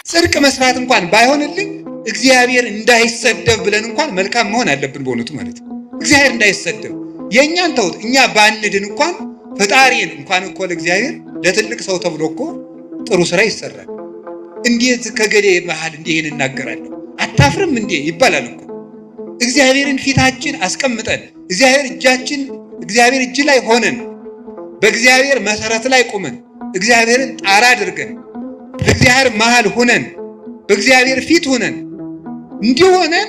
ጽድቅ መስራት እንኳን ባይሆንልኝ እግዚአብሔር እንዳይሰደብ ብለን እንኳን መልካም መሆን አለብን በእውነቱ ማለት ነው። እግዚአብሔር እንዳይሰደብ የእኛን ተውት፣ እኛ ባንድን እንኳን ፈጣሪን እንኳን እኮ ለእግዚአብሔር ለትልቅ ሰው ተብሎ እኮ ጥሩ ስራ ይሰራል። እንዴት ከገሌ መሃል እንዲህን እናገራለሁ አታፍርም እንዴ ይባላል እኮ። እግዚአብሔርን ፊታችን አስቀምጠን እግዚአብሔር እጅ ላይ ሆነን በእግዚአብሔር መሰረት ላይ ቁመን እግዚአብሔርን ጣራ አድርገን በእግዚአብሔር መሃል ሆነን በእግዚአብሔር ፊት ሆነን እንዲሆነን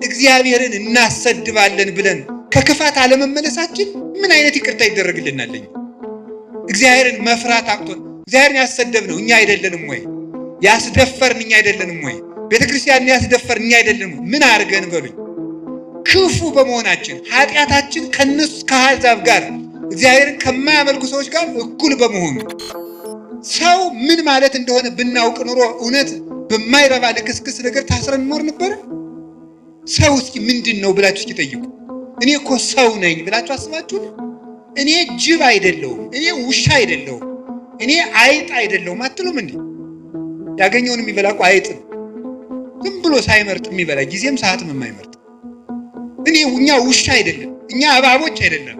እግዚአብሔርን እናሰድባለን ብለን ከክፋት አለመመለሳችን ምን አይነት ይቅርታ ይደረግልናል? እግዚአብሔርን መፍራት አቅቶን እግዚአብሔርን ያሰደብነው እኛ አይደለንም ወይ? ያስደፈርን እኛ አይደለንም ወይ? ቤተክርስቲያንን ያስደፈርን እኛ አይደለንም? ምን አድርገን በሉኝ? ክፉ በመሆናችን ኃጢአታችን ከነሱ ከአሕዛብ ጋር እግዚአብሔርን ከማያመልኩ ሰዎች ጋር እኩል በመሆኑ ሰው ምን ማለት እንደሆነ ብናውቅ ኑሮ እውነት በማይረባ ልክስክስ ነገር ታስረን እንኖር ነበር? ሰው እስኪ ምንድን ነው ብላችሁ እስኪ ጠይቁ። እኔ እኮ ሰው ነኝ ብላችሁ አስባችሁ? እኔ ጅብ አይደለሁም፣ እኔ ውሻ አይደለሁም፣ እኔ አይጥ አይደለሁም አትሉም እንዴ? ያገኘውን የሚበላ እኮ አይጥ ነው። ዝም ብሎ ሳይመርጥ የሚበላ ጊዜም ሰዓትም የማይመርጥ። እኛ ውሻ አይደለም፣ እኛ እባቦች አይደለም፣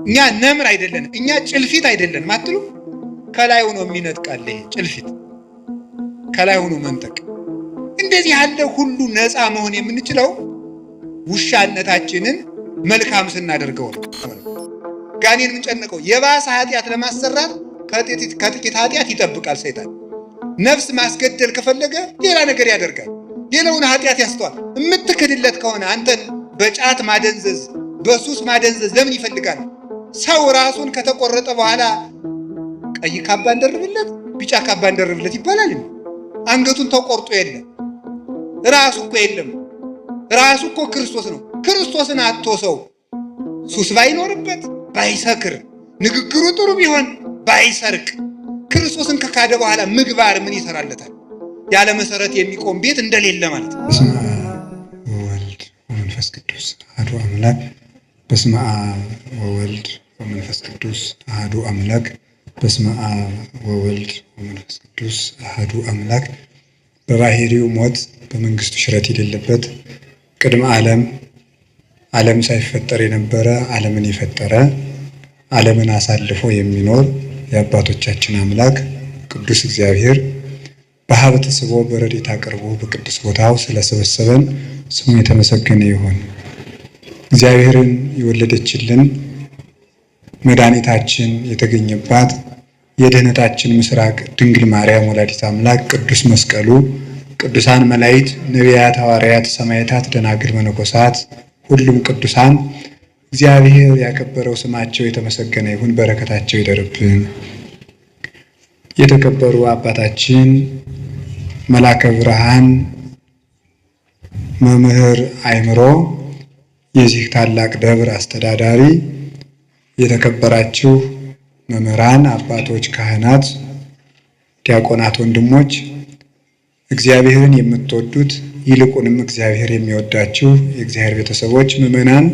እኛ ነምር አይደለም፣ እኛ ጭልፊት አይደለም አትሉም? ከላይ ሆኖ የሚነጥቃል ይሄ ጭልፊት፣ ከላይ ሆኖ መንጠቅ። እንደዚህ ያለ ሁሉ ነፃ መሆን የምንችለው ውሻነታችንን መልካም ስናደርገው ነው። ጋኔን የምንጨነቀው የባሰ ኃጢአት ለማሰራት ከጥቂት ኃጢአት ይጠብቃል ሰይጣን። ነፍስ ማስገደል ከፈለገ ሌላ ነገር ያደርጋል፣ ሌላውን ኃጢአት ያስተዋል። የምትክድለት ከሆነ አንተን በጫት ማደንዘዝ በሱስ ማደንዘዝ ለምን ይፈልጋል? ሰው ራሱን ከተቆረጠ በኋላ ቀይ ካባ እንደርብለት ቢጫ ካባ እንደርብለት ይባላል። አንገቱን ተቆርጦ የለም ራሱ እኮ የለም። ራሱ እኮ ክርስቶስ ነው። ክርስቶስን አጥቶ ሰው ሱስ ባይኖርበት ባይሰክር ንግግሩ ጥሩ ቢሆን ባይሰርቅ ክርስቶስን ከካደ በኋላ ምግባር ምን ይሰራለታል? ያለ መሰረት የሚቆም ቤት እንደሌለ ማለት ነው። በስመ አብ ወወልድ ወመንፈስ ቅዱስ አሐዱ አምላክ። በስመ አብ ወወልድ ወመንፈስ ቅዱስ አሐዱ አምላክ። በስመ አብ ወወልድ ወመንፈስ ቅዱስ አሐዱ አምላክ። በባህሪው ሞት በመንግስቱ ሽረት የሌለበት ቅድመ ዓለም ሳይፈጠር የነበረ ዓለምን የፈጠረ ዓለምን አሳልፎ የሚኖር የአባቶቻችን አምላክ ቅዱስ እግዚአብሔር በሀብተ ስቦ በረድኤት አቅርቦ በቅዱስ ቦታው ስለሰበሰበን ስሙ የተመሰገነ ይሁን። እግዚአብሔርን የወለደችልን መድኃኒታችን የተገኘባት የድኅነታችን ምስራቅ ድንግል ማርያም ወላዲት አምላክ ቅዱስ መስቀሉ፣ ቅዱሳን መላእክት፣ ነቢያት፣ ሐዋርያት፣ ሰማዕታት፣ ደናግል፣ መነኮሳት ሁሉም ቅዱሳን እግዚአብሔር ያከበረው ስማቸው የተመሰገነ ይሁን። በረከታቸው ይደርብን። የተከበሩ አባታችን መላከ ብርሃን መምህር አእምሮ የዚህ ታላቅ ደብር አስተዳዳሪ፣ የተከበራችሁ መምህራን፣ አባቶች፣ ካህናት፣ ዲያቆናት፣ ወንድሞች እግዚአብሔርን የምትወዱት ይልቁንም እግዚአብሔር የሚወዳችሁ የእግዚአብሔር ቤተሰቦች ምዕመናን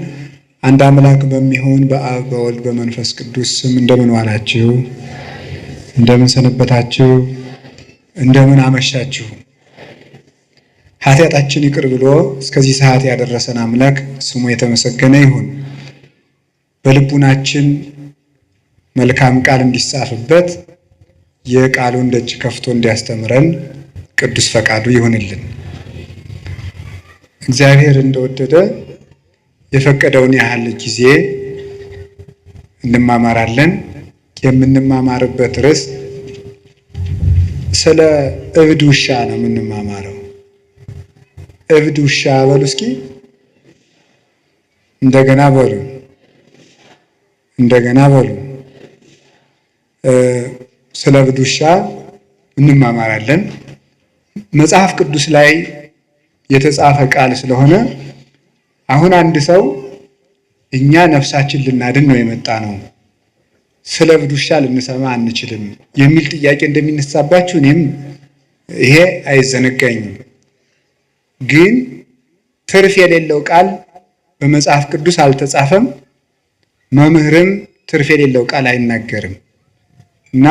አንድ አምላክ በሚሆን በአብ በወልድ በመንፈስ ቅዱስ ስም እንደምን ዋላችሁ? እንደምን ሰነበታችሁ? እንደምን አመሻችሁ? ኃጢአታችን ይቅር ብሎ እስከዚህ ሰዓት ያደረሰን አምላክ ስሙ የተመሰገነ ይሁን። በልቡናችን መልካም ቃል እንዲጻፍበት የቃሉን ደጅ ከፍቶ እንዲያስተምረን ቅዱስ ፈቃዱ ይሁንልን። እግዚአብሔር እንደወደደ የፈቀደውን ያህል ጊዜ እንማማራለን። የምንማማርበት ርዕስ ስለ እብድ ውሻ ነው የምንማማረው። እብድ ውሻ በሉ እስኪ እንደገና በሉ ስለ እብድ ውሻ እንማማራለን። መጽሐፍ ቅዱስ ላይ የተጻፈ ቃል ስለሆነ አሁን አንድ ሰው እኛ ነፍሳችን ልናድን ነው የመጣ ነው፣ ስለ እብድ ውሻ ልንሰማ አንችልም የሚል ጥያቄ እንደሚነሳባችሁ እኔም ይሄ አይዘነጋኝም። ግን ትርፍ የሌለው ቃል በመጽሐፍ ቅዱስ አልተጻፈም፣ መምህርም ትርፍ የሌለው ቃል አይናገርም እና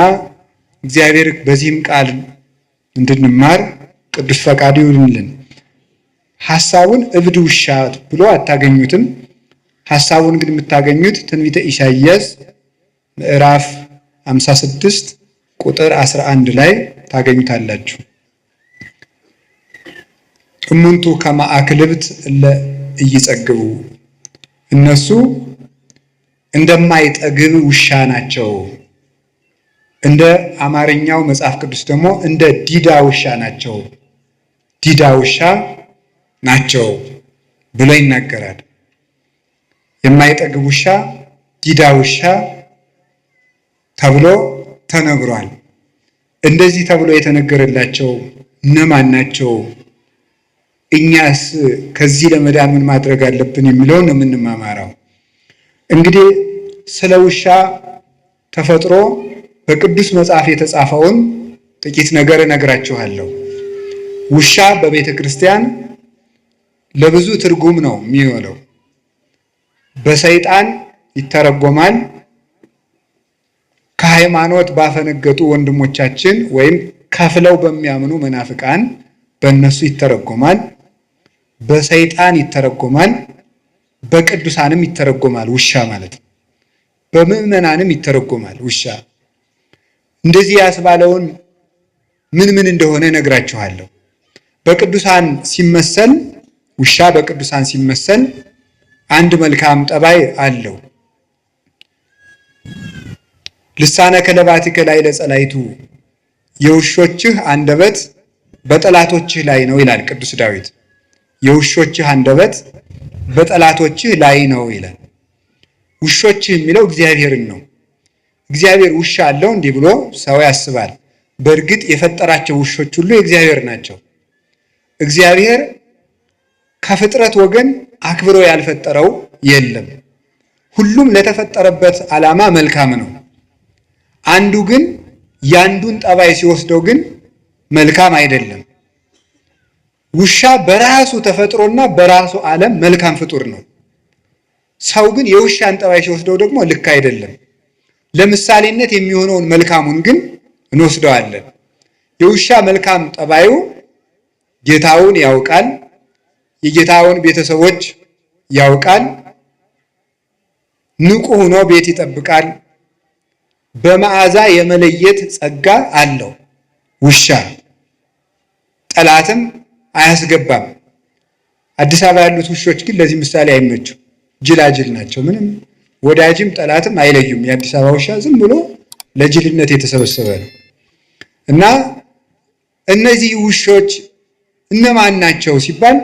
እግዚአብሔር በዚህም ቃል እንድንማር ቅዱስ ፈቃዱ ይሁንልን። ሐሳቡን እብድ ውሻ ብሎ አታገኙትም። ሐሳቡን ግን የምታገኙት ትንቢተ ኢሳይያስ ምዕራፍ 56 ቁጥር 11 ላይ ታገኙታላችሁ። እሙንቱ ከመ አክልብት እለ ኢይጸግቡ፣ እነሱ እንደማይጠግብ ውሻ ናቸው። እንደ አማርኛው መጽሐፍ ቅዱስ ደግሞ እንደ ዲዳ ውሻ ናቸው፣ ዲዳ ውሻ ናቸው ብሎ ይናገራል። የማይጠግብ ውሻ፣ ዲዳ ውሻ ተብሎ ተነግሯል። እንደዚህ ተብሎ የተነገረላቸው እነማን ናቸው? እኛስ ከዚህ ለመዳን ምን ማድረግ አለብን የሚለውን ነው የምንማማረው። እንግዲህ ስለ ውሻ ተፈጥሮ በቅዱስ መጽሐፍ የተጻፈውን ጥቂት ነገር እነግራችኋለሁ። ውሻ በቤተ ክርስቲያን ለብዙ ትርጉም ነው የሚውለው። በሰይጣን ይተረጎማል። ከሃይማኖት ባፈነገጡ ወንድሞቻችን ወይም ከፍለው በሚያምኑ መናፍቃን በእነሱ ይተረጎማል። በሰይጣን ይተረጎማል። በቅዱሳንም ይተረጎማል ውሻ ማለት ነው። በምዕመናንም ይተረጎማል ውሻ። እንደዚህ ያስባለውን ምን እንደሆነ እነግራችኋለሁ። በቅዱሳን ሲመሰል ውሻ በቅዱሳን ሲመሰል አንድ መልካም ጠባይ አለው። ልሳነ ከለባቲከ ላይ ለጸላይቱ፣ የውሾችህ አንደበት በጠላቶችህ ላይ ነው ይላል ቅዱስ ዳዊት። የውሾችህ አንደበት በጠላቶችህ ላይ ነው ይላል። ውሾችህ የሚለው እግዚአብሔርን ነው። እግዚአብሔር ውሻ አለው እንዲህ ብሎ ሰው ያስባል። በእርግጥ የፈጠራቸው ውሾች ሁሉ የእግዚአብሔር ናቸው። እግዚአብሔር ከፍጥረት ወገን አክብሮ ያልፈጠረው የለም። ሁሉም ለተፈጠረበት ዓላማ መልካም ነው። አንዱ ግን ያንዱን ጠባይ ሲወስደው ግን መልካም አይደለም። ውሻ በራሱ ተፈጥሮና በራሱ ዓለም መልካም ፍጡር ነው። ሰው ግን የውሻን ጠባይ ሲወስደው ደግሞ ልክ አይደለም። ለምሳሌነት የሚሆነውን መልካሙን ግን እንወስደዋለን። የውሻ መልካም ጠባዩ ጌታውን ያውቃል፣ የጌታውን ቤተሰቦች ያውቃል፣ ንቁ ሆኖ ቤት ይጠብቃል፣ በመዓዛ የመለየት ጸጋ አለው። ውሻ ጠላትም አያስገባም። አዲስ አበባ ያሉት ውሾች ግን ለዚህ ምሳሌ አይመቹም። ጅላጅል ናቸው። ምንም ወዳጅም ጠላትም አይለዩም። የአዲስ አበባ ውሻ ዝም ብሎ ለጅልነት የተሰበሰበ ነው። እና እነዚህ ውሾች እነማን ናቸው ሲባል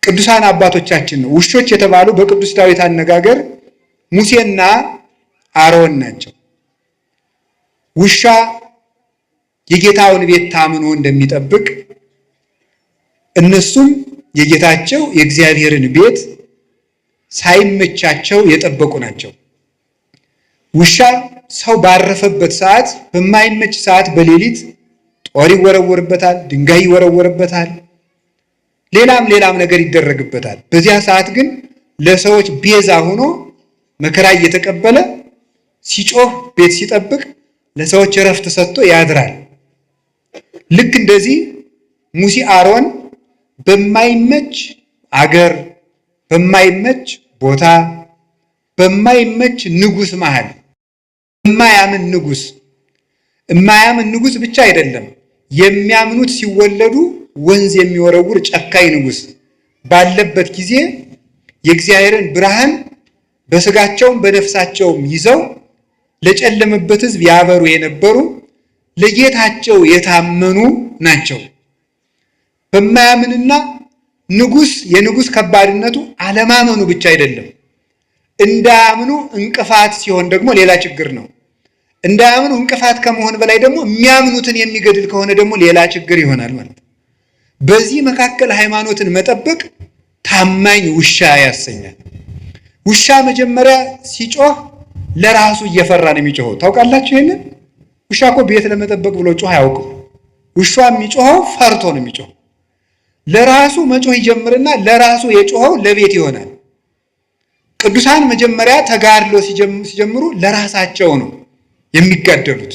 ቅዱሳን አባቶቻችን ነው። ውሾች የተባሉ በቅዱስ ዳዊት አነጋገር ሙሴና አሮን ናቸው። ውሻ የጌታውን ቤት ታምኖ እንደሚጠብቅ እነሱም የጌታቸው የእግዚአብሔርን ቤት ሳይመቻቸው የጠበቁ ናቸው። ውሻ ሰው ባረፈበት ሰዓት፣ በማይመች ሰዓት በሌሊት ጦር ይወረወርበታል፣ ድንጋይ ይወረወርበታል፣ ሌላም ነገር ይደረግበታል። በዚያ ሰዓት ግን ለሰዎች ቤዛ ሆኖ መከራ እየተቀበለ ሲጮህ ቤት ሲጠብቅ ለሰዎች እረፍት ሰጥቶ ያድራል። ልክ እንደዚህ ሙሴ አሮን በማይመች አገር፣ በማይመች ቦታ፣ በማይመች ንጉሥ መሃል የማያምን ንጉሥ ብቻ አይደለም፣ የሚያምኑት ሲወለዱ ወንዝ የሚወረውር ጨካኝ ንጉሥ ባለበት ጊዜ የእግዚአብሔርን ብርሃን በስጋቸውም በነፍሳቸውም ይዘው ለጨለመበት ሕዝብ ያበሩ የነበሩ ለጌታቸው የታመኑ ናቸው። በማያምንና የንጉሥ ከባድነቱ አለማመኑ ብቻ አይደለም፣ እንዳያምኑ እንቅፋት ሲሆን ደግሞ ሌላ ችግር ነው። እንዳያምኑ እንቅፋት ከመሆን በላይ ደግሞ የሚያምኑትን የሚገድል ከሆነ ደግሞ ሌላ ችግር ይሆናል ማለት ነው። በዚህ መካከል ሃይማኖትን መጠበቅ ታማኝ ውሻ ያሰኛል። ውሻ መጀመሪያ ሲጮህ ለራሱ እየፈራ ነው የሚጮኸው። ታውቃላችሁ ይሄንን? ውሻ እኮ ቤት ለመጠበቅ ብሎ ጮህ አያውቅም። ውሻ የሚጮኸው ፈርቶ ነው የሚጮኸው። ለራሱ መጮህ ይጀምርና ለራሱ የጮኸው ለቤት ይሆናል። ቅዱሳን መጀመሪያ ተጋድሎ ሲጀምሩ ለራሳቸው ነው የሚጋደሉት።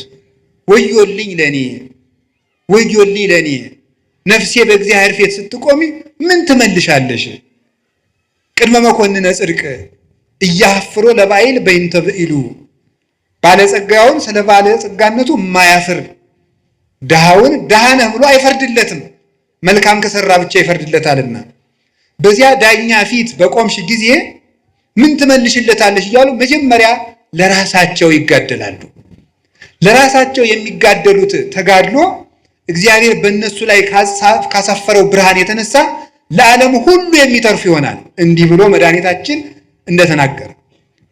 ወዮልኝ ለኔ ወዮልኝ ለኔ ነፍሴ በእግዚአብሔር ፊት ስትቆሚ ምን ትመልሻለሽ? ቅድመ መኮንነ ጽድቅ እያፍሮ ለባይል በይንተ ብኢሉ ባለጸጋውን ስለ ባለጸጋነቱ የማያፍር ድሃውን ድሃ ነህ ብሎ አይፈርድለትም፣ መልካም ከሰራ ብቻ ይፈርድለታልና። በዚያ ዳኛ ፊት በቆምሽ ጊዜ ምን ትመልሽለታለሽ እያሉ መጀመሪያ ለራሳቸው ይጋደላሉ። ለራሳቸው የሚጋደሉት ተጋድሎ እግዚአብሔር በእነሱ ላይ ካሳፈረው ብርሃን የተነሳ ለዓለም ሁሉ የሚተርፍ ይሆናል። እንዲህ ብሎ መድኃኒታችን እንደተናገረ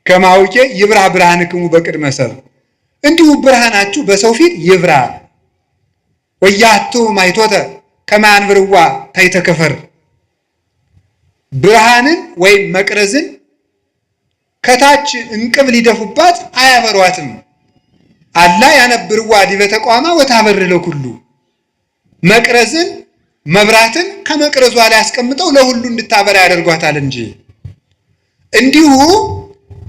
ከማውቄ ይብራ ብርሃንክሙ በቅድመ ሰብእ፣ እንዲሁ ብርሃናችሁ በሰው ፊት ይብራ። ወያቱ ማይቶተ ከማንብርዋ ታይተከፈር፣ ብርሃንን ወይም መቅረዝን ከታች እንቅብ ሊደፉባት አያበሯትም። አላ ያነብርዋ ዲበ ተቋማ ወታበር ለኩሉ፣ መቅረዝን መብራትን ከመቅረዟ ላይ አስቀምጠው ለሁሉ እንድታበራ ያደርጓታል እንጂ። እንዲሁ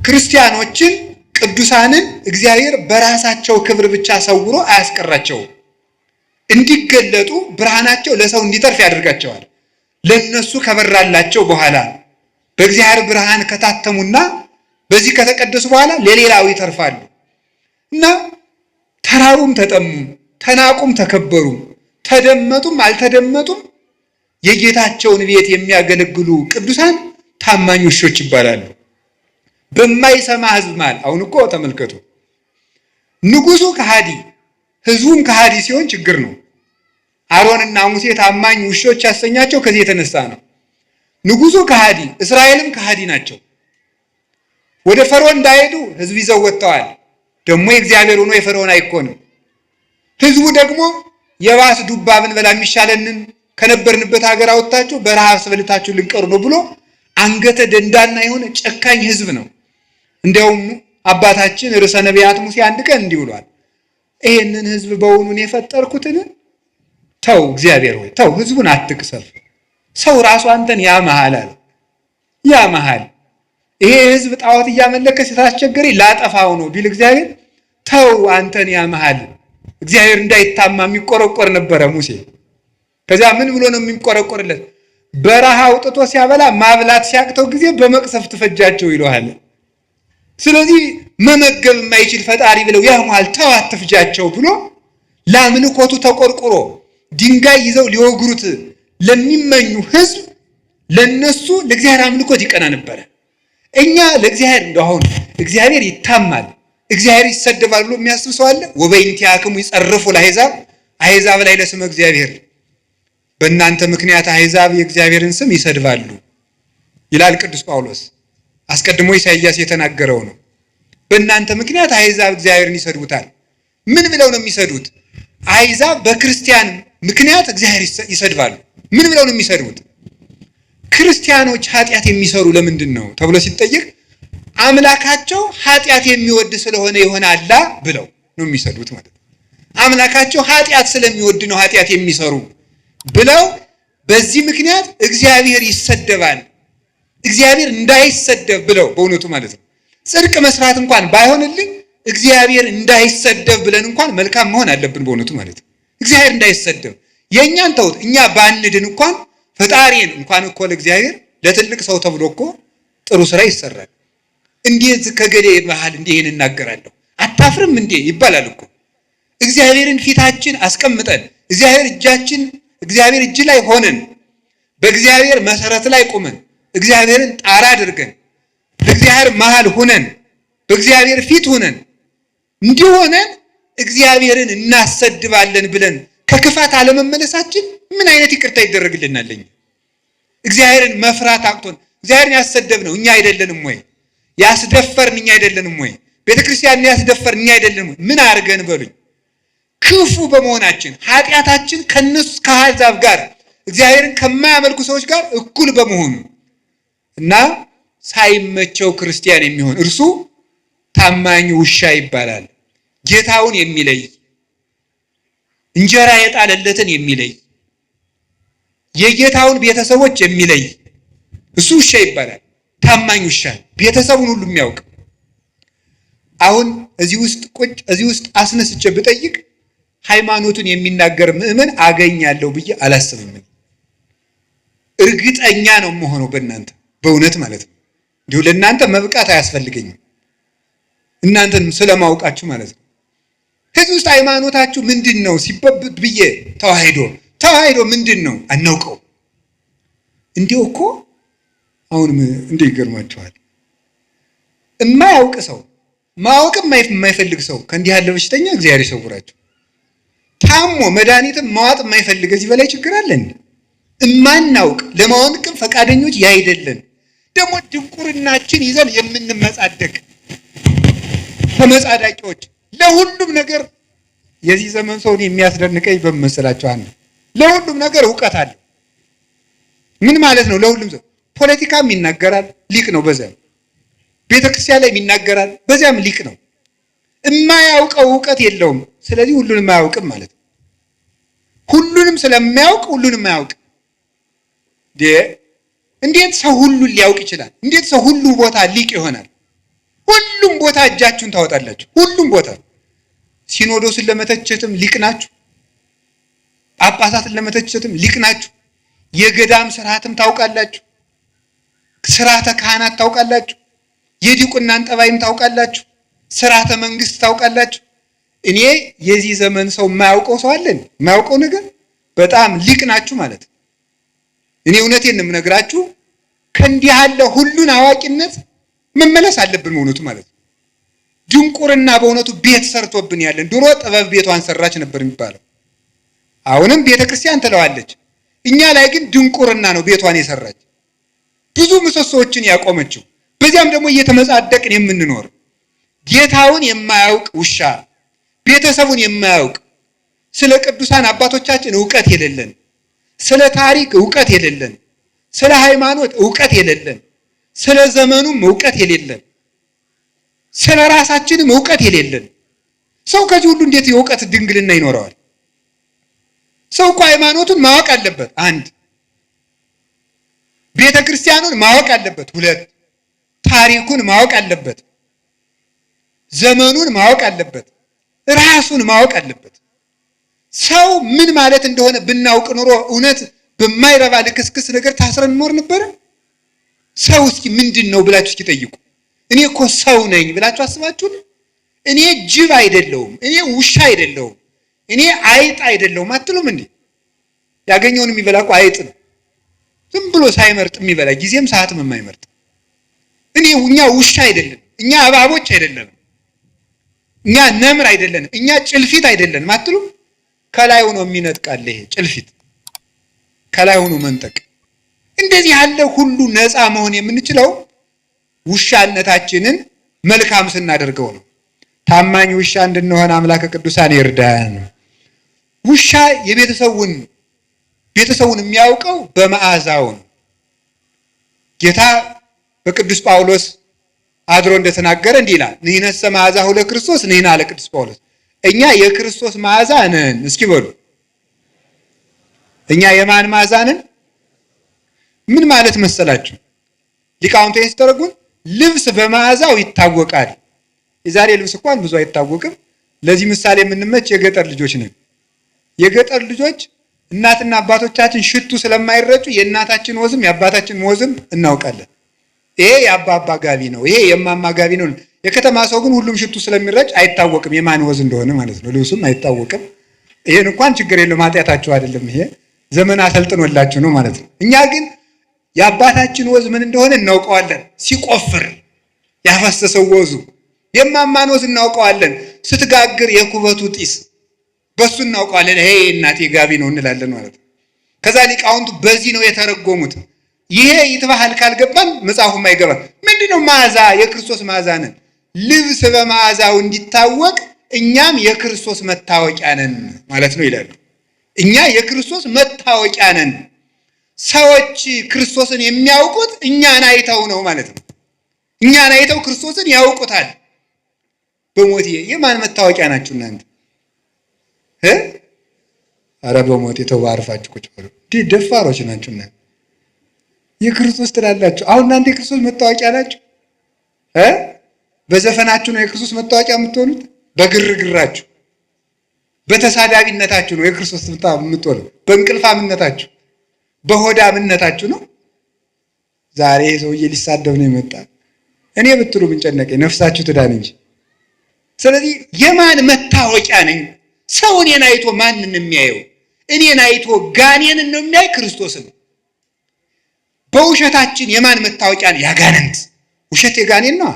ክርስቲያኖችን ቅዱሳንን እግዚአብሔር በራሳቸው ክብር ብቻ ሰውሮ አያስቀራቸውም። እንዲገለጡ ብርሃናቸው ለሰው እንዲተርፍ ያደርጋቸዋል። ለነሱ ከበራላቸው በኋላ በእግዚአብሔር ብርሃን ከታተሙና በዚህ ከተቀደሱ በኋላ ለሌላው ይተርፋሉ እና ተራቡም ተጠሙም፣ ተናቁም ተከበሩም፣ ተደመጡም አልተደመጡም የጌታቸውን ቤት የሚያገለግሉ ቅዱሳን ታማኝ ውሾች ይባላሉ። በማይሰማ ሕዝብ ማለት አሁን እኮ ተመልከቱ፣ ንጉሱ ከሃዲ ሕዝቡም ከሃዲ ሲሆን ችግር ነው። አሮንና ሙሴ ታማኝ ውሾች ያሰኛቸው ከዚህ የተነሳ ነው። ንጉሱ ከሃዲ፣ እስራኤልም ከሃዲ ናቸው። ወደ ፈርዖን እንዳይሄዱ ሕዝብ ይዘው ወጥተዋል። ደግሞ የእግዚአብሔር ሆኖ የፈርዖን አይኮንም። ሕዝቡ ደግሞ የባስ ዱባ ብንበላ የሚሻለንን ከነበርንበት ሀገር አወጣችሁ በረሃብ አስበልታችሁ ልንቀሩ ነው ብሎ አንገተ ደንዳና የሆነ ጨካኝ ሕዝብ ነው። እንዲያውም አባታችን ርዕሰ ነቢያት ሙሴ አንድ ቀን እንዲህ ብሏል፣ ይሄንን ሕዝብ በውኑን የፈጠርኩትን? ተው እግዚአብሔር ሆይ ተው፣ ሕዝቡን አትቅሰፍ። ሰው ራሱ አንተን ያመሃል አለ። ያመሃል ይሄ ሕዝብ ጣዖት እያመለከ ስታስቸገረኝ ላጠፋው ነው ቢል እግዚአብሔር ተው አንተን ያመሃል። እግዚአብሔር እንዳይታማ የሚቆረቆር ነበረ ሙሴ። ከዚያ ምን ብሎ ነው የሚቆረቆርለት? በረሃ አውጥቶ ሲያበላ ማብላት ሲያቅተው ጊዜ በመቅሰፍት ፈጃቸው ይለዋል። ስለዚህ መመገብ የማይችል ፈጣሪ ብለው ያሟል፣ ተው አትፍጃቸው ብሎ ለአምልኮቱ ተቆርቁሮ ድንጋይ ይዘው ሊወግሩት ለሚመኙ ሕዝብ ለነሱ ለእግዚአብሔር አምልኮት ይቀና ነበረ። እኛ ለእግዚአብሔር እንደሆነ እግዚአብሔር ይታማል፣ እግዚአብሔር ይሰደባል ብሎ የሚያስብ ሰው አለ? ወበእንቲአክሙ ይጸርፉ ለአሕዛብ፣ አሕዛብ ላይ ለስመ እግዚአብሔር፣ በእናንተ ምክንያት አሕዛብ የእግዚአብሔርን ስም ይሰድባሉ ይላል ቅዱስ ጳውሎስ። አስቀድሞ ኢሳይያስ የተናገረው ነው። በእናንተ ምክንያት አሕዛብ እግዚአብሔርን ይሰድቡታል። ምን ብለው ነው የሚሰዱት? አሕዛብ በክርስቲያን ምክንያት እግዚአብሔር ይሰድባሉ። ምን ብለው ነው የሚሰድቡት? ክርስቲያኖች ኃጢአት የሚሰሩ ለምንድን ነው ተብሎ ሲጠየቅ አምላካቸው ኃጢአት የሚወድ ስለሆነ ይሆናል ብለው ነው የሚሰዱት ማለት ነው። አምላካቸው ኃጢአት ስለሚወድ ነው ኃጢአት የሚሰሩ ብለው በዚህ ምክንያት እግዚአብሔር ይሰደባል። እግዚአብሔር እንዳይሰደብ ብለው በእውነቱ ማለት ነው። ጽድቅ መስራት እንኳን ባይሆንልኝ እግዚአብሔር እንዳይሰደብ ብለን እንኳን መልካም መሆን አለብን በእውነቱ ማለት ነው። እግዚአብሔር እንዳይሰደብ የእኛን ተውት፣ እኛ ባንድን እንኳን ፈጣሪን እንኳን እኮ ለእግዚአብሔር ለትልቅ ሰው ተብሎ እኮ ጥሩ ስራ ይሰራል። እንዴት ከገሌ መሃል እንዲህ ይህን እናገራለሁ አታፍርም እንዴ ይባላል እኮ። እግዚአብሔርን ፊታችን አስቀምጠን እግዚአብሔር እጅ ላይ ሆነን በእግዚአብሔር መሰረት ላይ ቁመን እግዚአብሔርን ጣራ አድርገን በእግዚአብሔር መሃል ሆነን በእግዚአብሔር ፊት ሆነን እንዲሆነን እግዚአብሔርን እናሰድባለን ብለን ከክፋት አለመመለሳችን ምን አይነት ይቅርታ ይደረግልናል? እግዚአብሔርን መፍራት አቅቶን እግዚአብሔርን ያሰደብነው እኛ አይደለንም ወይ? ያስደፈርን እኛ አይደለንም ወይ? ቤተክርስቲያንን ያስደፈርን እኛ አይደለንም ወይ? ምን አድርገን በሉኝ? ክፉ በመሆናችን ኃጢአታችን ከነሱ ከአሕዛብ ጋር እግዚአብሔርን ከማያመልኩ ሰዎች ጋር እኩል በመሆኑ እና ሳይመቸው ክርስቲያን የሚሆን እርሱ ታማኝ ውሻ ይባላል። ጌታውን የሚለይ እንጀራ የጣለለትን የሚለይ የጌታውን ቤተሰቦች የሚለይ እሱ ውሻ ይባላል። ታማኝ ውሻ ቤተሰቡን ሁሉ የሚያውቅ። አሁን እዚህ ውስጥ አስነስቼ ብጠይቅ ሃይማኖቱን የሚናገር ምእመን አገኛለሁ ብዬ አላስብም። እርግጠኛ ነው የምሆነው በእናንተ በእውነት ማለት ነው። እንዲሁ ለእናንተ መብቃት አያስፈልገኝም፣ እናንተንም ስለማውቃችሁ ማለት ነው። ከዚህ ውስጥ ሃይማኖታችሁ ምንድን ነው ሲበብት ብዬ ተዋሂዶ ምንድን ነው አናውቀው። እንዲሁ እኮ አሁንም እንዲህ ይገርማችኋል። የማያውቅ ሰው ማወቅም የማይፈልግ ሰው ከእንዲህ ያለ በሽተኛ እግዚአብሔር ይሰውራቸው። ታሞ መድኃኒትም ማዋጥ የማይፈልግ እዚህ በላይ ችግር አለን። እማናውቅ ለማወቅም ፈቃደኞች ያይደለን ደግሞ ድንቁርናችን ይዘን የምንመጻደቅ ተመጻዳቂዎች ለሁሉም ነገር። የዚህ ዘመን ሰውን የሚያስደንቀኝ በመሰላቸው አንዱ ለሁሉም ነገር እውቀት አለ። ምን ማለት ነው? ለሁሉም ሰው ፖለቲካም ይናገራል፣ ሊቅ ነው። በዚያም ቤተክርስቲያን ላይ ይናገራል፣ በዚያም ሊቅ ነው። የማያውቀው እውቀት የለውም። ስለዚህ ሁሉንም አያውቅም ማለት ነው። ሁሉንም ስለማያውቅ ሁሉንም አያውቅ። እንዴት ሰው ሁሉን ሊያውቅ ይችላል? እንዴት ሰው ሁሉ ቦታ ሊቅ ይሆናል? ሁሉም ቦታ እጃችሁን ታወጣላችሁ። ሁሉም ቦታ ሲኖዶስን ለመተቸትም ሊቅ ናችሁ። ጳጳሳትን ለመተቸትም ሊቅ ናችሁ። የገዳም ስርዓትም ታውቃላችሁ። ስርዓተ ካህናት ታውቃላችሁ። የዲቁናን ጠባይም ታውቃላችሁ። ስርዓተ መንግስት ታውቃላችሁ። እኔ የዚህ ዘመን ሰው የማያውቀው ሰው አለን? የማያውቀው ነገር በጣም ሊቅ ናችሁ ማለት ነው። እኔ እውነቴን ነው የምነግራችሁ። ከእንዲህ ያለ ሁሉን አዋቂነት መመለስ አለብን በእውነቱ ማለት ነው። ድንቁርና በእውነቱ ቤት ሰርቶብን ያለን። ድሮ ጥበብ ቤቷን ሰራች ነበር የሚባለው። አሁንም ቤተክርስቲያን ትለዋለች። እኛ ላይ ግን ድንቁርና ነው ቤቷን የሰራች፣ ብዙ ምሰሶዎችን ያቆመችው። በዚያም ደግሞ እየተመጻደቅን የምንኖር ጌታውን የማያውቅ ውሻ፣ ቤተሰቡን የማያውቅ፣ ስለ ቅዱሳን አባቶቻችን እውቀት የሌለን፣ ስለ ታሪክ እውቀት የሌለን፣ ስለ ሃይማኖት እውቀት የሌለን፣ ስለ ዘመኑም እውቀት የሌለን፣ ስለ ራሳችንም እውቀት የሌለን ሰው ከዚህ ሁሉ እንዴት የእውቀት ድንግልና ይኖረዋል? ሰው እኮ ሃይማኖቱን ማወቅ አለበት። አንድ ቤተ ክርስቲያኑን ማወቅ አለበት። ሁለት ታሪኩን ማወቅ አለበት። ዘመኑን ማወቅ አለበት። ራሱን ማወቅ አለበት። ሰው ምን ማለት እንደሆነ ብናውቅ ኑሮ እውነት በማይረባ ልክስክስ ነገር ታስረን እንኖር ነበረ? ሰው እስኪ ምንድን ነው ብላችሁ እስኪ ጠይቁ። እኔ እኮ ሰው ነኝ ብላችሁ አስባችሁ? እኔ ጅብ አይደለሁም፣ እኔ ውሻ አይደለሁም፣ እኔ አይጥ አይደለሁም አትሉም እንዴ? ያገኘውን የሚበላ እኮ አይጥ ነው። ዝም ብሎ ሳይመርጥ የሚበላ ጊዜም ሰዓትም የማይመርጥ። እኛ ውሻ አይደለም፣ እኛ እባቦች አይደለም፣ እኛ ነምር አይደለንም፣ እኛ ጭልፊት አይደለንም አትሉም? ከላይ ሆኖ የሚነጥቃል ይሄ ጭልፊት፣ ከላይ ሆኖ መንጠቅ። እንደዚህ ያለ ሁሉ ነፃ መሆን የምንችለው ውሻነታችንን መልካም ስናደርገው ነው። ታማኝ ውሻ እንድንሆን አምላከ ቅዱሳን ይርዳን። ውሻ ቤተሰቡን የሚያውቀው በመዓዛው ነው። ጌታ በቅዱስ ጳውሎስ አድሮ እንደተናገረ እንዲህ ይላል፣ ንሕነሰ መዓዛሁ ለክርስቶስ ንሕነ አለ ቅዱስ ጳውሎስ። እኛ የክርስቶስ መዓዛ ነን። እስኪ በሉ እኛ የማን መዓዛ ነን? ምን ማለት መሰላችሁ? ሊቃውንቱ ሲተረጉም ልብስ በመዓዛው ይታወቃል። የዛሬ ልብስ እንኳን ብዙ አይታወቅም። ለዚህ ምሳሌ የምንመች የገጠር ልጆች ነን። የገጠር ልጆች እናትና አባቶቻችን ሽቱ ስለማይረጩ የእናታችን ወዝም የአባታችን ወዝም እናውቃለን። ይሄ የአባባ ጋቢ ነው፣ ይሄ የማማ ጋቢ ነው። የከተማ ሰው ግን ሁሉም ሽቱ ስለሚረጭ አይታወቅም የማን ወዝ እንደሆነ ማለት ነው። ልብሱም አይታወቅም። ይሄን እንኳን ችግር የለውም፣ ኃጢአታችሁ አይደለም። ይሄ ዘመን አሰልጥኖላችሁ ነው ማለት ነው። እኛ ግን የአባታችን ወዝ ምን እንደሆነ እናውቀዋለን። ሲቆፍር ያፈሰሰው ወዙ። የማማን ወዝ እናውቀዋለን። ስትጋግር የኩበቱ ጢስ በሱ እናውቀዋለን። ይሄ እናቴ ጋቢ ነው እንላለን ማለት ነው። ከዛ ሊቃውንቱ በዚህ ነው የተረጎሙት። ይሄ ይትባህል ካልገባን መጽሐፉም አይገባን። ምንድነው መዓዛ? የክርስቶስ መዓዛ ነን። ልብስ በመዓዛው እንዲታወቅ እኛም የክርስቶስ መታወቂያ ነን ማለት ነው ይላሉ። እኛ የክርስቶስ መታወቂያ ነን። ሰዎች ክርስቶስን የሚያውቁት እኛን አይተው ነው ማለት ነው። እኛን አይተው ክርስቶስን ያውቁታል። በሞቴ የማን መታወቂያ ናችሁ እናንተ? ኧረ በሞቴ ተባርፋችሁ ቁጭ በሉ። ደፋሮች ናችሁ እናንተ። የክርስቶስ ትላላችሁ። አሁን እናንተ የክርስቶስ መታወቂያ ናችሁ። በዘፈናችሁ ነው የክርስቶስ መታወቂያ የምትሆኑት። በግርግራችሁ በተሳዳቢነታችሁ ነው የክርስቶስ የምትሆነው። በእንቅልፋምነታችሁ በሆዳምነታችሁ ነው። ዛሬ ሰውዬ ሊሳደብ ነው የመጣ። እኔ ብትሉ ምን ጨነቀኝ? ነፍሳችሁ ትዳን እንጂ። ስለዚህ የማን መታወቂያ ነኝ? ሰው እኔን አይቶ ማንን የሚያየው? እኔን አይቶ ጋኔንን ነው የሚያይ? ክርስቶስን። በውሸታችን የማን መታወቂያ ነው? ያጋንንት። ውሸት የጋኔን ነው።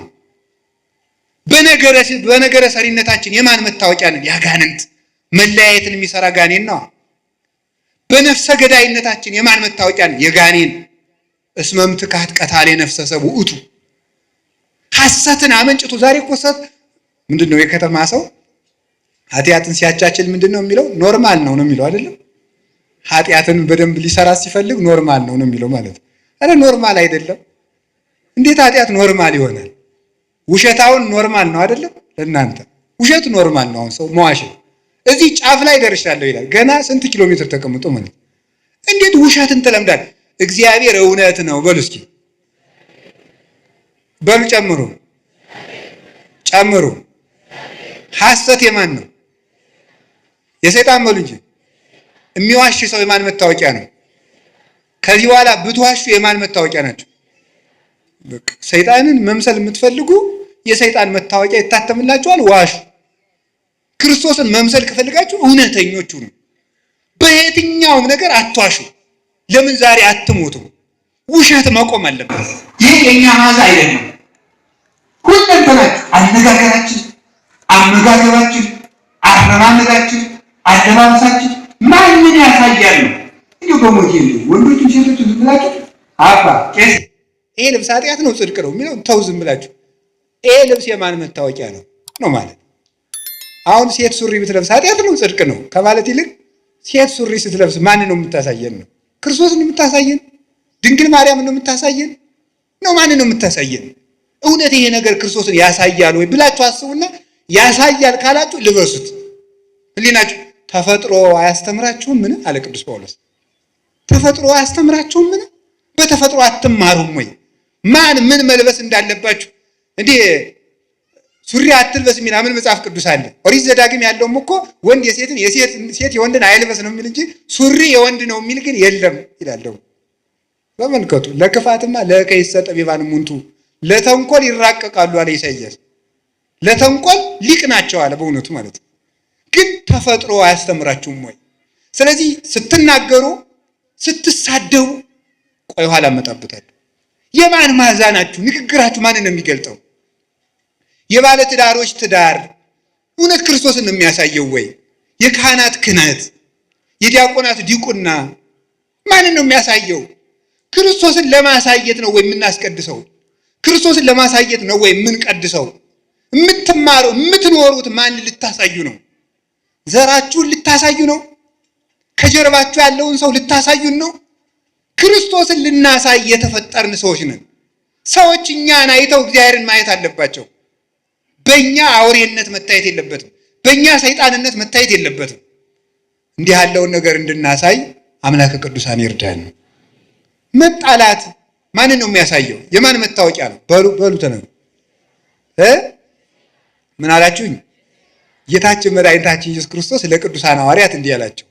በነገረ ሰሪነታችን የማን መታወቂያ ነው? ያጋንንት። መለያየትን የሚሰራ ጋኔን ነው። በነፍሰ ገዳይነታችን የማን መታወቂያ ነው? የጋኔን። እስመም ትካት ቀታሌ ነፍሰ ሰብ ውእቱ። ሐሰትን አመንጭቱ። ዛሬ እኮ ሰት ምንድነው? የከተማ ሰው ኃጢአትን ሲያቻችል ምንድነው የሚለው? ኖርማል ነው የሚለው አይደለም? ኃጢአትን በደንብ ሊሰራ ሲፈልግ ኖርማል ነው የሚለው ማለት ነው። አረ ኖርማል አይደለም። እንዴት ኃጢአት ኖርማል ይሆናል? ውሸታውን ኖርማል ነው አይደለም? ለእናንተ ውሸት ኖርማል ነው። አሁን ሰው መዋሸት እዚህ ጫፍ ላይ ደርሻለሁ ይላል። ገና ስንት ኪሎ ሜትር ተቀምጦ ማለት እንዴት ውሸትን ትለምዳል? እግዚአብሔር እውነት ነው በሉ እስኪ በሉ። ጨምሩ። ሐሰት የማን ነው? የሰይጣን በሉ እንጂ። የሚዋሽ ሰው የማን መታወቂያ ነው? ከዚህ በኋላ ብትዋሹ የማን መታወቂያ ናቸው? በቃ ሰይጣንን መምሰል የምትፈልጉ የሰይጣን መታወቂያ ይታተምላችኋል። ዋሹ። ክርስቶስን መምሰል ከፈልጋችሁ እውነተኞቹ ነው። በየትኛውም ነገር አትዋሹ። ለምን ዛሬ አትሞቱም? ውሸት መቆም አለበት። ይህ የኛ ማዛ አይደለም። ሁለንተናችሁ፣ አነጋገራችን፣ አመጋገባችን፣ አረማመዳችን፣ አለባበሳችን ማንን ያሳያል ነው? እንዲሁ በሞት ወንዶችም ሴቶችም ዝም ብላችሁ አባ ቄስ ይሄ ልብስ ኃጢአት ነው ጽድቅ ነው የሚለው ተው ዝም ብላችሁ። ይሄ ልብስ የማን መታወቂያ ነው ማለት? አሁን ሴት ሱሪ ብትለብስ ኃጢአት ነው ጽድቅ ነው ከማለት ይልቅ ሴት ሱሪ ስትለብስ ማን ነው የምታሳየን ነው? ክርስቶስን ነው የምታሳየን? ድንግል ማርያምን ነው የምታሳየን ነው? ማን ነው የምታሳየን? እውነት ይሄ ነገር ክርስቶስን ያሳያል ወይ ብላችሁ አስቡና ያሳያል ካላችሁ ልበሱት። ህሊናችሁ ተፈጥሮ አያስተምራችሁም? ምን አለ ቅዱስ ጳውሎስ? ተፈጥሮ አያስተምራችሁም? ምን በተፈጥሮ አትማሩም ወይ? ማን ምን መልበስ እንዳለባችሁ እንዴ ሱሪ አትልበስ የሚል ምን መጽሐፍ ቅዱስ አለ? ኦሪት ዘዳግም ያለውም እኮ ወንድ የሴትን ሴት የወንድን አይልበስ ነው የሚል እንጂ ሱሪ የወንድ ነው የሚል ግን የለም ይላል። ተመልከቱ። ለክፋትማ ለከይሰ ጠቢባን ሙንቱ ለተንኮል ይራቀቃሉ አለ ኢሳይያስ። ለተንኮል ሊቅ ናቸው አለ በእውነቱ ማለት ነው። ግን ተፈጥሮ አያስተምራችሁም ወይ? ስለዚህ ስትናገሩ ስትሳደቡ ቆይ ኋላ መጣበታል። የማን ማዛ ናችሁ? ንግግራችሁ ማንን ነው የሚገልጠው? የባለ ትዳሮች ትዳር እውነት ክርስቶስን ነው የሚያሳየው ወይ? የካህናት ክህነት፣ የዲያቆናት ዲቁና ማንን ነው የሚያሳየው? ክርስቶስን ለማሳየት ነው ወይ የምናስቀድሰው? ክርስቶስን ለማሳየት ነው ወይ የምንቀድሰው? የምትማረው የምትኖሩት ማን ልታሳዩ ነው? ዘራችሁን ልታሳዩ ነው? ከጀርባችሁ ያለውን ሰው ልታሳዩን ነው? ክርስቶስን ልናሳይ የተፈጠርን ሰዎች ነን። ሰዎች እኛን አይተው እግዚአብሔርን ማየት አለባቸው። በእኛ አውሬነት መታየት የለበትም። በእኛ ሰይጣንነት መታየት የለበትም። እንዲህ ያለውን ነገር እንድናሳይ አምላከ ቅዱሳን ይርዳን። መጣላት ማንን ነው የሚያሳየው? የማን መታወቂያ ነው? በሉ ተነሱ። ምን አላችሁኝ? ጌታችን መድኃኒታችን ኢየሱስ ክርስቶስ ለቅዱሳን ሐዋርያት እንዲህ አላቸው፣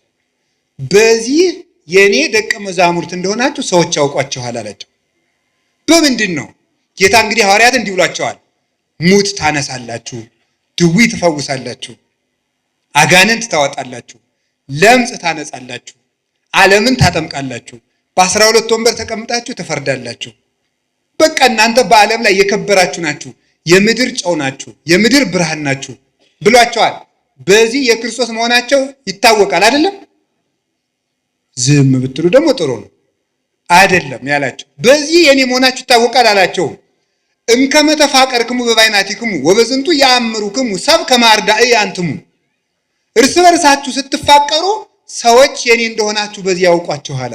በዚህ የእኔ ደቀ መዛሙርት እንደሆናችሁ ሰዎች ያውቋችኋል አላቸው። በምንድን ነው? ጌታ እንግዲህ ሐዋርያት እንዲህ ብሏቸዋል፣ ሙት ታነሳላችሁ፣ ድዊ ትፈውሳላችሁ፣ አጋንንት ታወጣላችሁ፣ ለምጽ ታነጻላችሁ፣ ዓለምን ታጠምቃላችሁ፣ በ12 ወንበር ተቀምጣችሁ ትፈርዳላችሁ። በቃ እናንተ በዓለም ላይ የከበራችሁ ናችሁ፣ የምድር ጨው ናችሁ፣ የምድር ብርሃን ናችሁ ብሏቸዋል። በዚህ የክርስቶስ መሆናቸው ይታወቃል አይደለም? ዝም ብትሉ ደግሞ ጥሩ ነው አይደለም ያላቸው። በዚህ የኔ መሆናችሁ ይታወቃል አላቸው። እምከመ ተፋቀርክሙ በባይናቲክሙ ወበዝንቱ ያአምሩክሙ ሰብ ከመ አርዳኢ አንትሙ። እርስ በርሳችሁ ስትፋቀሩ ሰዎች የኔ እንደሆናችሁ በዚህ ያውቋችኋል።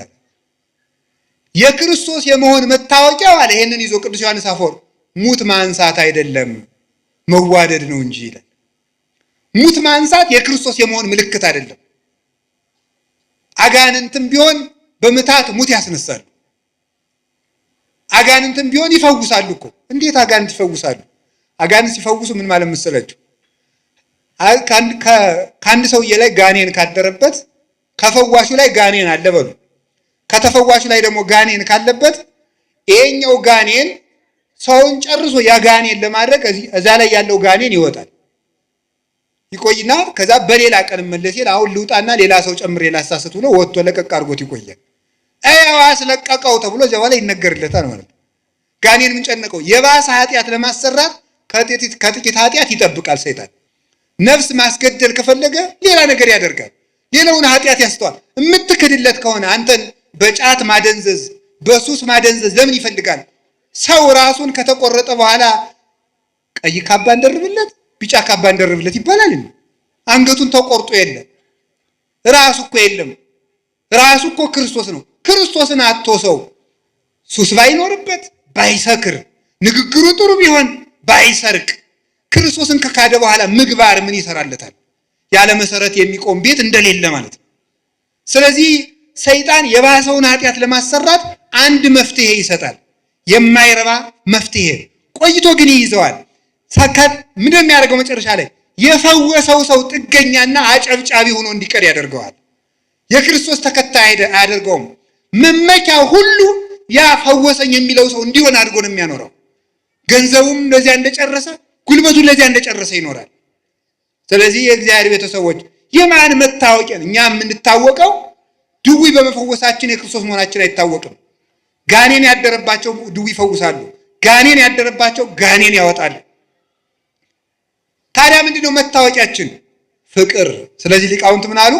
የክርስቶስ የመሆን መታወቂያው አለ። ይሄንን ይዞ ቅዱስ ዮሐንስ አፈወርቅ ሙት ማንሳት አይደለም መዋደድ ነው እንጂ ይላል። ሙት ማንሳት የክርስቶስ የመሆን ምልክት አይደለም። አጋንንትም ቢሆን በምታት ሙት ያስነሳሉ። አጋንንትም ቢሆን ይፈውሳሉ እኮ። እንዴት አጋንንት ይፈውሳሉ? አጋንንት ሲፈውሱ ምን ማለት መሰላችሁ? ከአንድ ሰውዬ ላይ ጋኔን ካደረበት ከፈዋሹ ላይ ጋኔን አለ በሉ። ከተፈዋሹ ላይ ደግሞ ጋኔን ካለበት ይሄኛው ጋኔን ሰውን ጨርሶ ያ ጋኔን ለማድረግ እዛ ላይ ያለው ጋኔን ይወጣል። ይቆይና ከዛ በሌላ ቀን መለስ ይል አሁን ልውጣና ሌላ ሰው ጨምሬ ላሳስት ብሎ ወጥቶ ለቀቅ አድርጎት ይቆያል። አይዋ አስለቀቀው ተብሎ እዚያ በኋላ ይነገርለታል ማለት ነው። ጋኔን ምን ጨነቀው? የባሰ ኃጢአት ለማሰራት ከጥቂት ኃጢአት ይጠብቃል ሰይጣን። ነፍስ ማስገደል ከፈለገ ሌላ ነገር ያደርጋል። ሌላውን ኃጢአት ያስተዋል። የምትክድለት ከሆነ አንተን በጫት ማደንዘዝ፣ በሱስ ማደንዘዝ ለምን ይፈልጋል? ሰው ራሱን ከተቆረጠ በኋላ ቀይ ካባ እንደርብለት፣ ቢጫ ካባ እንደርብለት ይባላል። አንገቱን ተቆርጦ የለም ራሱ እኮ የለም። ራሱ እኮ ክርስቶስ ነው። ክርስቶስን አጥቶ ሰው ሱስ ባይኖርበት፣ ባይሰክር፣ ንግግሩ ጥሩ ቢሆን፣ ባይሰርቅ፣ ክርስቶስን ከካደ በኋላ ምግባር ምን ይሰራለታል? ያለ መሰረት የሚቆም ቤት እንደሌለ ማለት ነው። ስለዚህ ሰይጣን የባሰውን ኃጢአት ለማሰራት አንድ መፍትሄ ይሰጣል። የማይረባ መፍትሄ ቆይቶ ግን ይይዘዋል። ሳካት ምንድን የሚያደርገው? መጨረሻ ላይ የፈወሰው ሰው ጥገኛና አጨብጫቢ ሆኖ እንዲቀር ያደርገዋል። የክርስቶስ ተከታይ አያደርገውም። መመኪያው ሁሉ ያ ፈወሰኝ የሚለው ሰው እንዲሆን አድርጎ ነው የሚያኖረው። ገንዘቡም ለዚያ እንደጨረሰ፣ ጉልበቱን ለዚያ እንደጨረሰ ይኖራል። ስለዚህ የእግዚአብሔር ቤተሰቦች የማን መታወቂያ? እኛ የምንታወቀው ድውይ በመፈወሳችን የክርስቶስ መሆናችን አይታወቅም። ጋኔን ያደረባቸው ድውይ ይፈውሳሉ። ጋኔን ያደረባቸው ጋኔን ያወጣሉ። ታዲያ ምንድነው መታወቂያችን? ፍቅር። ስለዚህ ሊቃውንት ምን አሉ?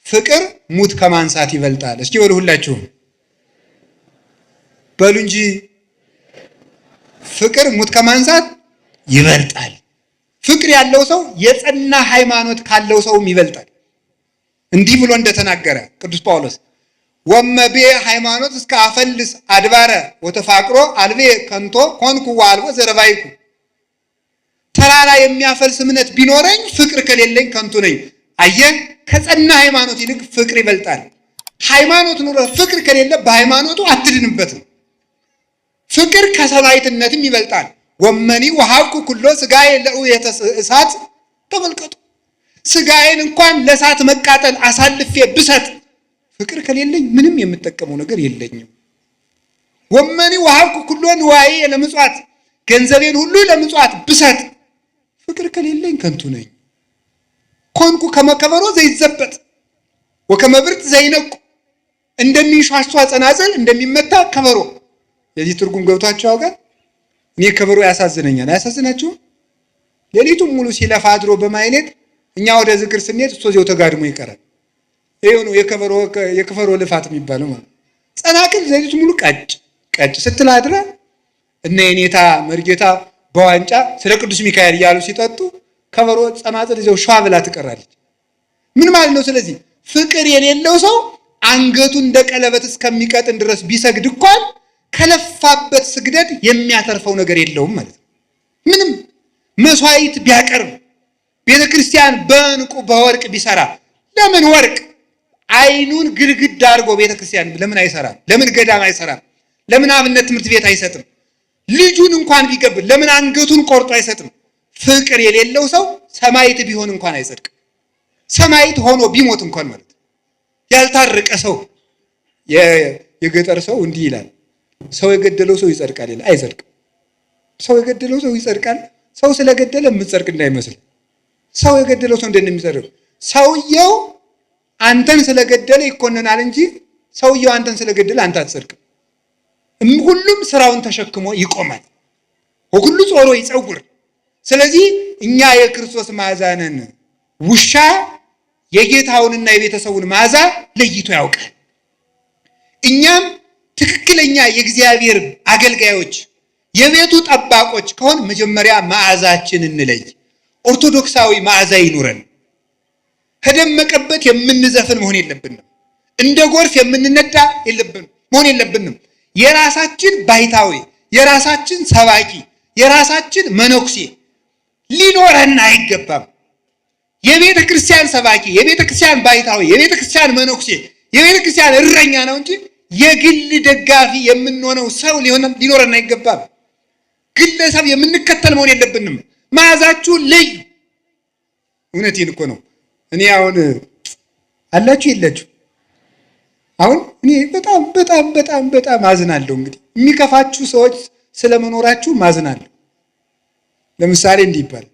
ፍቅር ሙት ከማንሳት ይበልጣል። እስኪ በሉ ሁላችሁም በሉ እንጂ ፍቅር ሙት ከማንሳት ይበልጣል። ፍቅር ያለው ሰው የጸና ሃይማኖት ካለው ሰውም ይበልጣል። እንዲህ ብሎ እንደተናገረ ቅዱስ ጳውሎስ ወመቤ ሃይማኖት እስከ አፈልስ አድባረ ወተፋቅሮ አልቤ ከንቶ ኮንኩ ወአልቦ ዘረባይኩ። ተራራ የሚያፈልስ እምነት ቢኖረኝ ፍቅር ከሌለኝ ከንቱ ነኝ። አየህ፣ ከጸና ሃይማኖት ይልቅ ፍቅር ይበልጣል። ሃይማኖት ኑሮ ፍቅር ከሌለ በሃይማኖቱ አትድንበትም። ፍቅር ከሰማዕትነትም ይበልጣል። ወመኒ ወሀብኩ ኩሎ ስጋዬ ለእሳት እሳት። ተመልከቱ፣ ስጋዬን እንኳን ለእሳት መቃጠል አሳልፌ ብሰጥ ፍቅር ከሌለኝ ምንም የምጠቀመው ነገር የለኝም። ወመኒ ወሀብኩ ኩሎ ንዋዬ ለምጽዋት፣ ገንዘቤን ሁሉ ለምጽዋት ብሰጥ ፍቅር ከሌለኝ ከንቱ ነኝ። ኮንኩ ከመከበሮ ዘይዘበት ወከመብርት ዘይነቁ፣ እንደሚንሿሿ ጸናጽል እንደሚመታ ከበሮ። የዚህ ትርጉም ገብቷቸው ያውቃል? እኔ ከበሮ ያሳዝነኛል። አያሳዝናችሁም? ሌሊቱን ሙሉ ሲለፋ አድሮ በማይሌት እኛ ወደ ዝክር ስንሄድ እሱ እዚያው ተጋድሞ ይቀራል። ይሄው ነው የከበሮ ልፋት የሚባለው ማለት። ጸናጽል ሌሊቱን ሙሉ ቀጭ ስትል አድራ እነ የኔታ መርጌታ በዋንጫ ስለ ቅዱስ ሚካኤል እያሉ ሲጠጡ ከበሮ ጸናጽል እዚያው ሸዋ ብላ ትቀራለች። ምን ማለት ነው? ስለዚህ ፍቅር የሌለው ሰው አንገቱ እንደ ቀለበት እስከሚቀጥን ድረስ ቢሰግድ እንኳን ከለፋበት ስግደት የሚያተርፈው ነገር የለውም ማለት ነው። ምንም መስዋዕት ቢያቀርብ፣ ቤተክርስቲያን በዕንቁ በወርቅ ቢሰራ፣ ለምን ወርቅ አይኑን ግድግዳ አድርጎ ቤተክርስቲያን ለምን አይሰራም? ለምን ገዳም አይሰራም? ለምን አብነት ትምህርት ቤት አይሰጥም? ልጁን እንኳን ቢገብር ለምን አንገቱን ቆርጦ አይሰጥም? ፍቅር የሌለው ሰው ሰማዕት ቢሆን እንኳን አይጸድቅም። ሰማዕት ሆኖ ቢሞት እንኳን ማለት ያልታረቀ ሰው የገጠር ሰው እንዲህ ይላል፣ ሰው የገደለው ሰው ይጸድቃል ይላል። አይጸድቅም። ሰው የገደለው ሰው ይጸድቃል። ሰው ስለገደለ የምትጸድቅ እንዳይመስል። ሰው የገደለው ሰው እንደሚጸድቅ ሰውየው አንተን ስለገደለ ይኮነናል እንጂ ሰውየው አንተን ስለገደለ አንተ አትጸድቅም። ሁሉም ስራውን ተሸክሞ ይቆማል። ሁሉ ጾሮ ይጸውር። ስለዚህ እኛ የክርስቶስ መዓዛ ነን። ውሻ የጌታውንና የቤተሰቡን መዓዛ ለይቶ ያውቃል። እኛም ትክክለኛ የእግዚአብሔር አገልጋዮች የቤቱ ጠባቆች ከሆን መጀመሪያ መዓዛችን እንለይ። ኦርቶዶክሳዊ መዓዛ ይኑረን። ከደመቀበት የምንዘፍን መሆን የለብንም። እንደ ጎርፍ የምንነዳ መሆን የለብንም። የራሳችን ባይታዊ፣ የራሳችን ሰባኪ፣ የራሳችን መነኩሴ ሊኖረን አይገባም። የቤተ ክርስቲያን ሰባኪ፣ የቤተ ክርስቲያን ባይታዊ፣ የቤተ ክርስቲያን መነኩሴ፣ የቤተ ክርስቲያን እረኛ ነው እንጂ የግል ደጋፊ የምንሆነው ሰው ሊኖረን አይገባም። ግለሰብ የምንከተል መሆን የለብንም። መዓዛችሁን ለዩ። እውነቴን እኮ ነው። እኔ አሁን አላችሁ የላችሁ? አሁን እኔ በጣም በጣም በጣም በጣም አዝናለሁ። እንግዲህ የሚከፋችሁ ሰዎች ስለመኖራችሁ ማዝናለሁ። ለምሳሌ እንዲህ ይባላል፣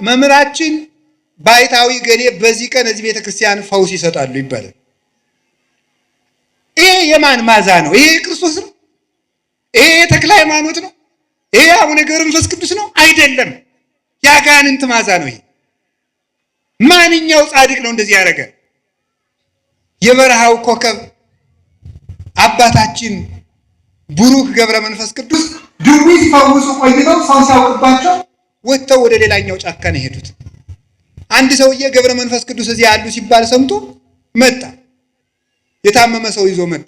መምህራችን ባይታዊ ገሌ በዚህ ቀን እዚህ ቤተክርስቲያን ፈውስ ይሰጣሉ ይባላል። ይሄ የማን ማዛ ነው? ይሄ ክርስቶስ ነው? ይሄ ተክለ ሃይማኖት ነው? ይሄ አቡነ ገብረ መንፈስ ቅዱስ ነው? አይደለም፣ ያጋንንት ማዛ ነው። ይሄ ማንኛው ጻድቅ ነው እንደዚህ ያደረገ? የበረሃው ኮከብ አባታችን ቡሩክ ገብረ መንፈስ ቅዱስ ድዊ ሲፈውሱ ቆይተው ሰው ሲያውቅባቸው ወጥተው ወደ ሌላኛው ጫካ ነው የሄዱት። አንድ ሰውዬ ገብረ መንፈስ ቅዱስ እዚህ ያሉ ሲባል ሰምቶ መጣ። የታመመ ሰው ይዞ መጣ።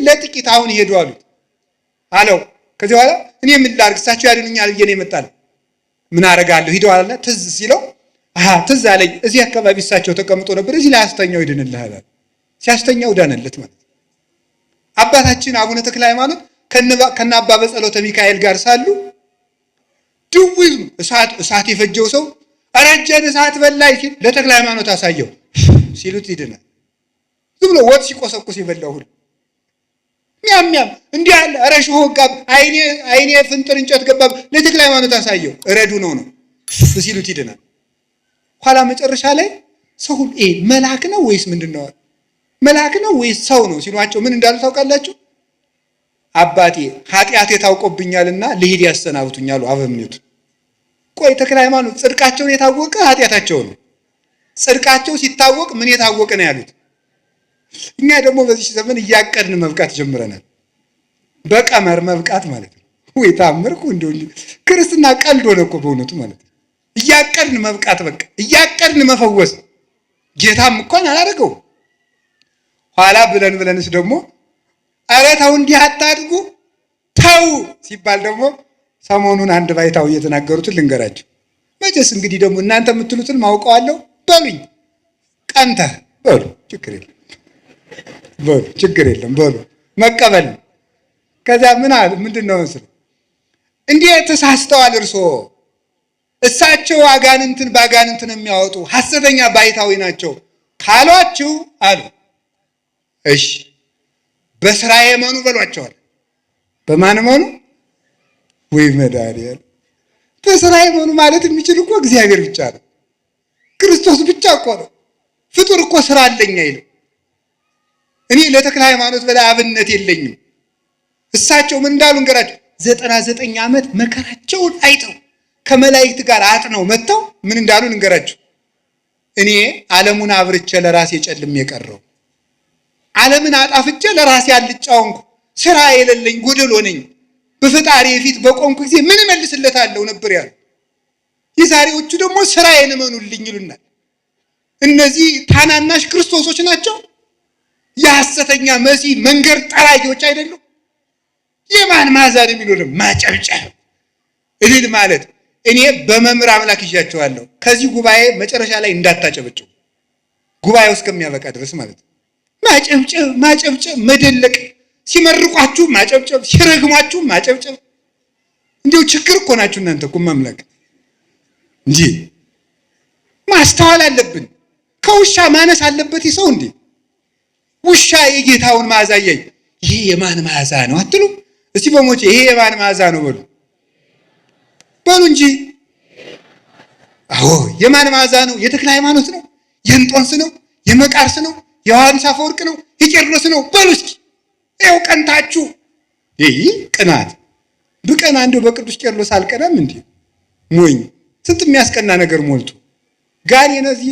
ለጥቂት አሁን ይሄዱ አሉት አለው። ከዚህ በኋላ እኔ ምን ላድርግ እሳቸው ያድኑኛል ብዬ ነው የመጣለው። ምን አደርጋለሁ? ሂደው አለ። ትዝ ሲለው ትዝ አለኝ፣ እዚህ አካባቢ እሳቸው ተቀምጦ ነበር፣ እዚህ ላይ አስተኛው ይድንልሃል። ሲያስተኛው ዳነለት ማለት። አባታችን አቡነ ተክለ ሃይማኖት ከነ አባ በጸሎተ ሚካኤል ጋር ሳሉ ድውይ እሳት የፈጀው ሰው አረጀን እሳት በላይ ሲል ለተክለ ሃይማኖት አሳየው ሲሉት ይድናል። ዝም ብሎ ወጥ ሲቆሰቁስ ይበላው ሁሉ ሚያም እንዲህ አለ። ኧረ ሾህ ጋር አይኔ ፍንጥር እንጨት ገባ ለተክለ ሃይማኖት አሳየው እረዱ ነው ሲሉት ይድናል። ኋላ መጨረሻ ላይ ሰው ሁሉ መልአክ ነው ወይስ ምንድነው? መልአክ ነው ወይስ ሰው ነው ሲሏቸው ምን እንዳሉ ታውቃላችሁ? አባቴ ኃጢአቴ ታውቆብኛልና ልሂድ ያሰናብቱኛል አበምኔቱ። ቆይ ተክለ ሃይማኖት ጽድቃቸውን የታወቀ ኃጢአታቸው ነው። ጽድቃቸው ሲታወቅ ምን የታወቀ ነው ያሉት? እኛ ደግሞ በዚህ ዘመን እያቀድን መብቃት ጀምረናል። በቀመር መብቃት ማለት ነው። ወይ ታምርኩ እንደው ክርስትና ቀልድ ሆነ እኮ በእውነቱ ማለት ነው። እያቀድን መብቃት በቃ እያቀድን መፈወስ ጌታም እንኳን አላደረገው። ኋላ ብለንስ ደግሞ ኧረ ተው እንዲህ አታድርጉ ተው ሲባል ደግሞ ሰሞኑን አንድ ባይታው እየተናገሩትን ልንገራቸው። መቼስ እንግዲህ ደግሞ እናንተ የምትሉትን ማውቀዋለሁ በሉኝ። ቀንተህ በሉ ችግር የለም በሉ መቀበል። ከዛ ምንድን ነው መስሎ እንዴት ተሳስተዋል እርስዎ? እሳቸው አጋንንትን በአጋንንትን የሚያወጡ ሐሰተኛ ባይታዊ ናቸው ካሏችሁ አሉ። እሺ በስራ የመኑ በሏቸዋል። በማን መኑ? ወይ መድኃኒዓለም በስራ የመኑ ማለት የሚችል እኮ እግዚአብሔር ብቻ ነው። ክርስቶስ ብቻ እኮ ነው። ፍጡር እኮ ስራ አለኝ አይልም። እኔ ለተክለ ሃይማኖት በላይ አብነት የለኝም። እሳቸው ምን እንዳሉ እንገራቸው። 99 ዓመት መከራቸውን አይተው ከመላእክት ጋር አጥነው መጥተው ምን እንዳሉ እንገራቸው። እኔ ዓለሙን አብርቼ ለራሴ ጨልም የቀረው ዓለምን አጣፍቼ ለራሴ አልጫውንኩ ስራ የሌለኝ ጎደሎ ነኝ። በፈጣሪ ፊት በቆምኩ ጊዜ ምን መልስለታለሁ ነበር ያሉ። የዛሬዎቹ ደግሞ ስራዬን እመኑልኝ ይሉናል። እነዚህ ታናናሽ ክርስቶሶች ናቸው። የሐሰተኛ መሲህ መንገድ ጠራጊዎች አይደሉም። የማን ማዛን የሚሉ ማጨብጨብ እልል ማለት። እኔ በመምህር አምላክ ይዣቸዋለሁ። ከዚህ ጉባኤ መጨረሻ ላይ እንዳታጨበጭቡ ጉባኤው እስከሚያበቃ ድረስ ማለት ነው። ማጨብጨብ መደለቅ፣ ሲመርቋችሁ ማጨብጨብ፣ ሲረግሟችሁ ማጨብጨብ። እንዲሁ ችግር እኮ ናችሁ እናንተ እኮ ማምላክ እንጂ ማስተዋል አለብን። ከውሻ ማነስ አለበት ሰው እንዴ? ውሻ የጌታውን መዓዛ ያይ ይሄ የማን መዓዛ ነው አትሉ? እስቲ በሞቼ ይሄ የማን መዓዛ ነው በሉ እንጂ። አዎ የማን መዓዛ ነው? የተክለ ሃይማኖት ነው? የእንጦንስ ነው? የመቃርስ ነው? የዮሐንስ አፈወርቅ ነው? የቄርሎስ ነው? በሉ እስኪ ይኸው ቀንታችሁ። ይህ ቅናት ብቀና እንደው በቅዱስ ቄርሎስ አልቀናም እንዴ? ሞኝ ስንት የሚያስቀና ነገር ሞልቶ ጋር የነዚህ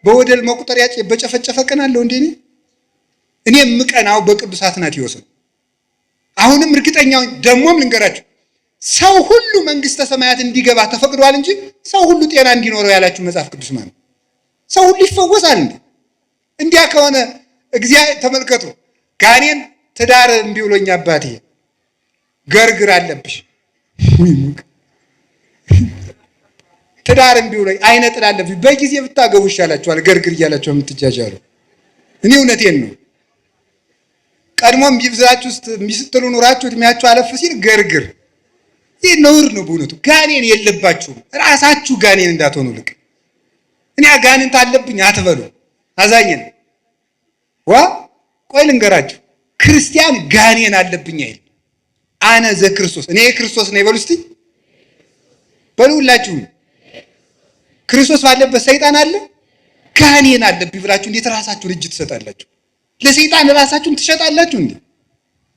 በወደል መቁጠሪያ በጨፈጨፈ ቀናለሁ እንዴ? እኔ የምቀናው በቅዱስ አትናቴዎስ ነው። አሁንም እርግጠኛው ደግሞም ልንገራችሁ፣ ሰው ሁሉ መንግስተ ሰማያት እንዲገባ ተፈቅዷል እንጂ ሰው ሁሉ ጤና እንዲኖረው ያላችሁ መጽሐፍ ቅዱስ ማለት ነው። ሰው ሁሉ ይፈወሳል እንዴ? እንዲያ ከሆነ እግዚአብሔር ተመልከቱ። ጋኔን ትዳር እምቢ ብሎኝ አባቴ ገርግር አለብሽ ትዳር እምቢ ብሎኝ አይነ ጥላ አለብሽ በጊዜ ብታገቡ ይሻላችኋል ገርግር እያላችሁ የምትጃጃሉ። እኔ እውነቴን ነው። ቀድሞም ቢብዛችሁ ውስጥ ሚስትሉ ኑራችሁ እድሜያችሁ አለፍ ሲል ገርግር ይህ ነውር ነው በእውነቱ። ጋኔን የለባችሁም። ራሳችሁ ጋኔን እንዳትሆኑ ልቅ እኔ ጋኔንት አለብኝ አትበሉ። አዛኘን ቆይ ልንገራችሁ፣ ክርስቲያን ጋኔን አለብኝ አይል። አነ ዘክርስቶስ እኔ ክርስቶስ ነኝ በሉ እስቲ በሉላችሁ። ክርስቶስ ባለበት ሰይጣን አለ? ጋኔን አለብኝ ብላችሁ እንዴት ራሳችሁን እጅ ትሰጣላችሁ? ለሰይጣን ራሳችሁን ትሸጣላችሁ እንዴ?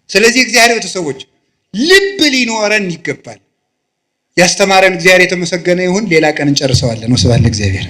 ስለዚህ እግዚአብሔር ቤተሰቦች ልብ ሊኖረን ይገባል። ያስተማረን እግዚአብሔር የተመሰገነ ይሁን። ሌላ ቀን እንጨርሰዋለን። ወስብሐት ለእግዚአብሔር።